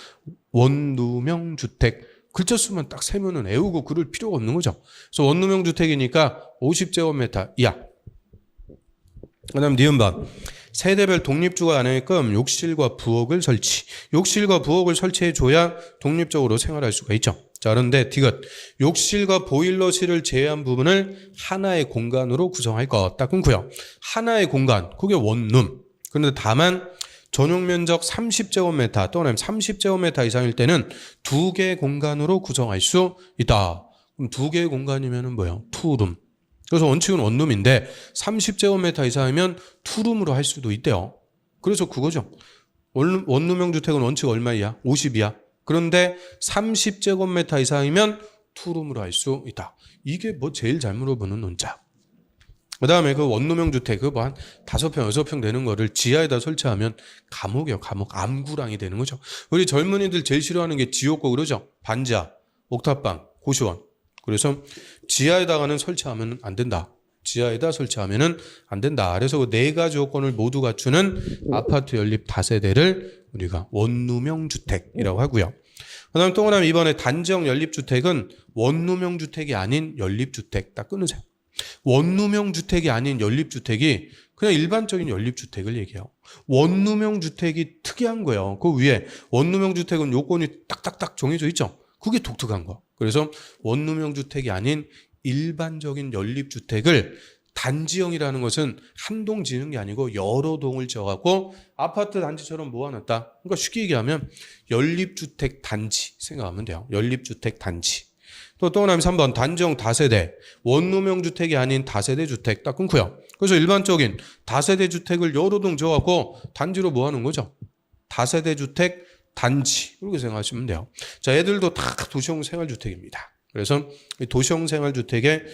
원룸형 주택. 글자 수만 딱 세면은 애우고 그럴 필요가 없는 거죠. 그래서 원룸형 주택이니까 50제곱미터 이하. 그 다음 니은번 세대별 독립주거 가능하게끔 욕실과 부엌을 설치. 욕실과 부엌을 설치해줘야 독립적으로 생활할 수가 있죠. 자, 그런데 디귿 욕실과 보일러실을 제외한 부분을 하나의 공간으로 구성할 것. 딱 끊고요. 하나의 공간, 그게 원룸. 그런데 다만 전용 면적 30제곱미터 또는 30제곱미터 이상일 때는 두 개의 공간으로 구성할 수 있다. 그럼 두 개의 공간이면은 뭐예요? 투룸. 그래서 원칙은 원룸인데 30제곱미터 이상이면 투룸으로 할 수도 있대요. 그래서 그거죠. 원룸형 주택은 원칙 얼마이야? 50이야. 그런데 30제곱미터 이상이면 투룸으로 할 수 있다. 이게 뭐 제일 잘 물어보는 논자. 그 다음에 그 원룸형 주택 그거 한 5평, 6평 되는 거를 지하에다 설치하면 감옥이요. 감옥. 암구랑이 되는 거죠. 우리 젊은이들 제일 싫어하는 게 지옥고 그러죠. 반지하, 옥탑방, 고시원. 그래서 지하에다가는 설치하면 안 된다. 지하에다 설치하면은 안 된다. 그래서 그 네 가지 요건을 모두 갖추는 아파트 연립 다세대를 우리가 원룸형 주택이라고 하고요. 그다음 동그라미 2번에 단지형 연립주택은 원룸형 주택이 아닌 연립주택. 딱 끊으세요. 원룸형 주택이 아닌 연립주택이 그냥 일반적인 연립주택을 얘기해요. 원룸형 주택이 특이한 거예요. 그 위에 원룸형 주택은 요건이 딱딱딱 정해져 있죠. 그게 독특한 거. 그래서 원룸형 주택이 아닌 일반적인 연립주택을 단지형이라는 것은 한 동 지는 게 아니고 여러 동을 지어갖고 아파트 단지처럼 모아놨다. 그러니까 쉽게 얘기하면 연립주택 단지 생각하면 돼요. 연립주택 단지. 또 동그라미 3번 단지형 다세대. 원룸형 주택이 아닌 다세대 주택 딱 끊고요. 그래서 일반적인 다세대 주택을 여러 동 지어갖고 단지로 모아놓은 거죠. 다세대 주택 단지 이렇게 생각하시면 돼요. 자, 애들도 다 도시형 생활주택입니다. 그래서 도시형 생활주택의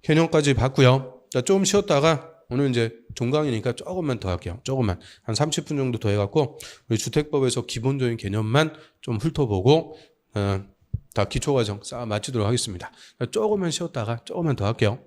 개념까지 봤고요. 자, 좀 쉬었다가 오늘 이제 종강이니까 조금만 더 할게요. 조금만 한 30분 정도 더 해갖고 우리 주택법에서 기본적인 개념만 좀 훑어보고 다 기초과정 싹 마치도록 하겠습니다. 자, 조금만 쉬었다가 조금만 더 할게요.